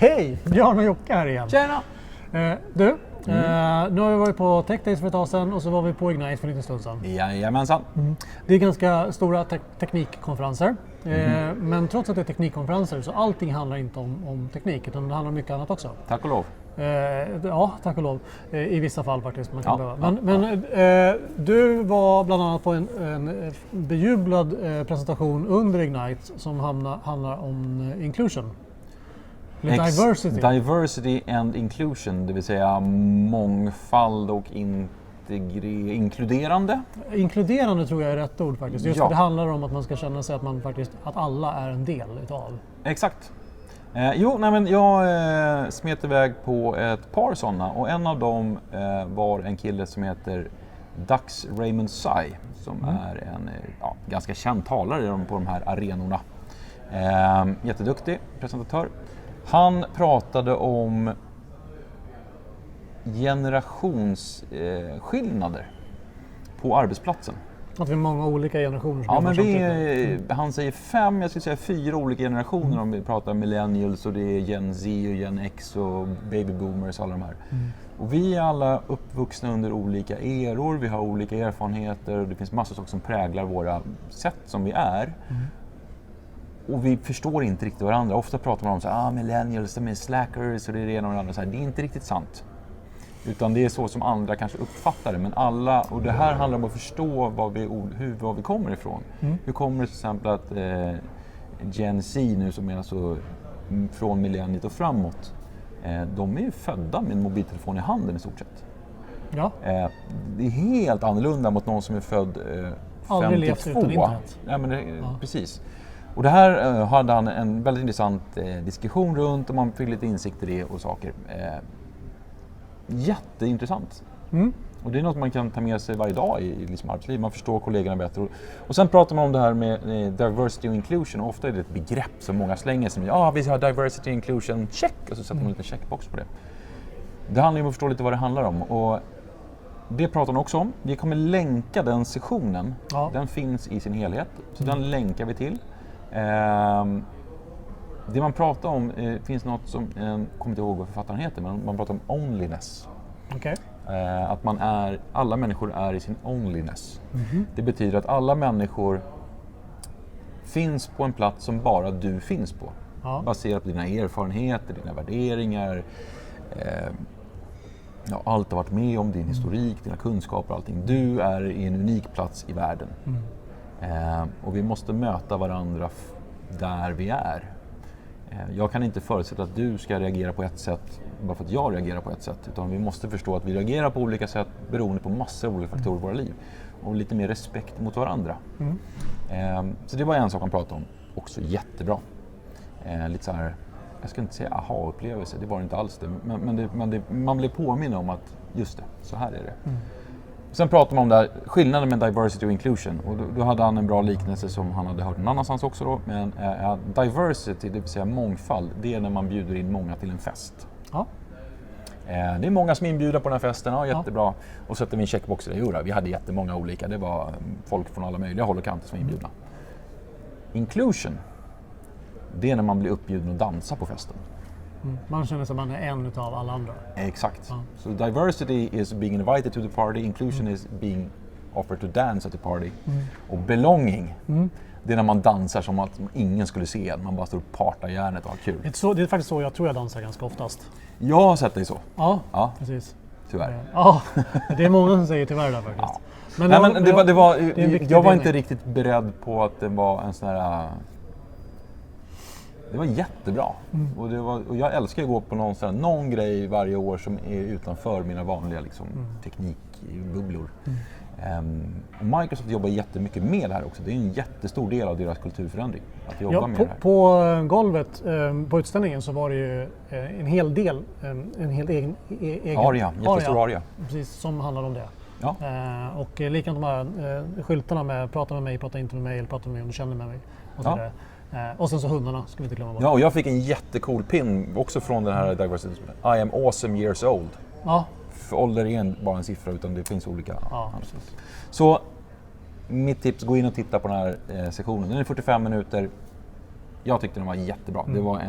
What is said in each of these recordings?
Hej! Björn och Jocke här igen. Tjena! Nu har vi varit på Tech Days för ett tag sedan och så var vi på Ignite för en liten stund sedan. Jajamensan. Det är ganska stora teknikkonferenser. Men trots att det är teknikkonferenser så allting handlar inte om teknik utan det handlar om mycket annat också. Tack och lov. Ja, tack och lov. I vissa fall faktiskt. Man kan behöva. Du var bland annat på en bejublad presentation under Ignite som handlar om inclusion. Diversity and inclusion, det vill säga mångfald och inkluderande. Inkluderande tror jag är rätt ord faktiskt. Just för det handlar om att man ska känna sig att alla är en del utav. Exakt. Jag smet iväg på ett par sådana och en av dem var en kille som heter Dax Raymond Tsai som är en ganska känd talare på de här arenorna. Jätteduktig presentatör. Han pratade om generationsskillnader på arbetsplatsen. Att vi är många olika generationer som han säger 5, jag skulle säga 4 olika generationer om vi pratar millennials och det är Gen Z och Gen X och baby boomers och alla de här. Och vi är alla uppvuxna under olika eror, vi har olika erfarenheter och det finns massor saker som präglar våra sätt som vi är. Och vi förstår inte riktigt varandra. Ofta pratar man om så millennials, de är slackers och det är det ena och det andra. Så här, det är inte riktigt sant. Utan det är så som andra kanske uppfattar det. Men alla, och det här handlar om att förstå var vi kommer ifrån. Hur kommer det till exempel att Gen Z nu som är alltså från millenniet och framåt. De är ju födda med en mobiltelefon i handen i stort sett. Ja. Det är helt annorlunda mot någon som är född 52. Aldrig levt utan internet. Ja, men precis. Och det här hade han en väldigt intressant diskussion runt och man fick lite insikt i det och saker. Jätteintressant. Och det är något man kan ta med sig varje dag i liksom arbetslivet. Man förstår kollegorna bättre. Och sen pratar man om det här med diversity och inclusion. Och ofta är det ett begrepp som många slänger som vi har diversity och inclusion, check! Och så sätter man en liten checkbox på det. Det handlar om att förstå lite vad det handlar om. Och det pratar man också om. Vi kommer länka den sessionen. Ja. Den finns i sin helhet. Så den länkar vi till. Det man pratar om finns något som, jag kommer inte ihåg vad författaren heter, men man pratar om onlyness. Okay. Att alla människor är i sin onlyness. Det betyder att alla människor finns på en plats som bara du finns på. Ja. Baserat på dina erfarenheter, dina värderingar, allt du har varit med om, din historik, dina kunskaper och allting. Du är i en unik plats i världen. Och vi måste möta varandra där vi är. Jag kan inte förutsätta att du ska reagera på ett sätt bara för att jag reagerar på ett sätt. Utan vi måste förstå att vi reagerar på olika sätt beroende på massor av olika faktorer i våra liv. Och lite mer respekt mot varandra. Så det var en sak han pratade om. Också jättebra. Lite så här, jag ska inte säga aha-upplevelse, det var inte alls det. Men man blir påminna om att just det, så här är det. Sen pratar man om där, skillnaden med diversity och inclusion. Och då hade han en bra liknelse som han hade hört någon annanstans också då. Men diversity, det vill säga mångfald, det är när man bjuder in många till en fest. Ja. Det är många som är inbjudna på den här festen, jättebra. Och sätter vi en checkbox i det. Jo, vi hade jättemånga olika, det var folk från alla möjliga håll och kanter som var inbjudna. Inclusion, det är när man blir uppbjuden och dansa på festen. Man känner sig man är en utav alla andra. Exakt. So diversity is being invited to the party, inclusion is being offered to dance at the party. Och belonging, det är när man dansar som att ingen skulle se en. Man bara står och partar järnet och har kul. Det är faktiskt så jag tror jag dansar ganska oftast. Jag har sett dig så. Ja, precis. Tyvärr. Ja, det är många som säger tyvärr där faktiskt. Men jag var inte riktigt beredd på att det var en sån här... Det var jättebra. Och jag älskar att gå på någon grej varje år som är utanför mina vanliga teknikbubblor. Och Microsoft jobbar jättemycket med det här också. Det är en jättestor del av deras kulturförändring. Att jobba med det här. På golvet på utställningen så var det ju en hel del, en helt egen jättestor aria. Precis, som handlar om det. Ja. Och likadant de här skyltarna med prata med mig, prata inte med mig, eller prata med mig om du känner med mig. Och så vidare. Och sen så hundarna ska vi inte glömma bort. Ja, och jag fick en jättecool pin också från den här diversity. I am awesome years old. Ja. För ålder är bara en siffra utan det finns olika. Ja, så mitt tips, gå in och titta på den här sessionen. Den är 45 minuter. Jag tyckte den var jättebra. Det var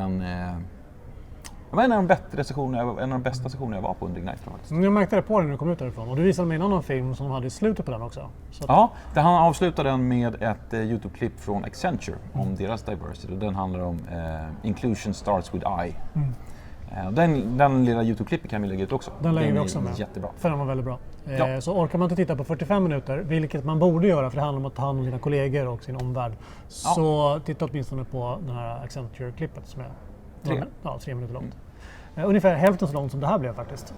Det var en av de bättre sessioner, en av de bästa sessioner jag var på under Ignite. Faktiskt. Jag märkte det på dig när du kom ut därifrån. Och du visade mig en annan film som de hade i slutet på den också. Så att... Ja, han avslutade den med ett YouTube-klipp från Accenture om deras diversity. Den handlar om Inclusion starts with I. Den lilla YouTube-klippet kan vi lägga ut också. Den lägger vi också med. Jättebra. För den var väldigt bra. Ja. Så orkar man inte titta på 45 minuter, vilket man borde göra för det handlar om att ta hand om sina kollegor och sin omvärld. Så titta åtminstone på den här Accenture-klippet som är 3 minuter långt. Ungefär hälften så långt som det här blev faktiskt.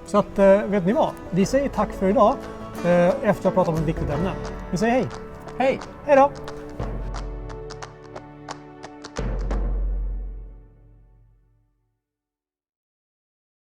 Så att, vet ni vad? Vi säger tack för idag efter att ha pratat om ett viktigt ämne. Vi säger hej! Hej! Hej då!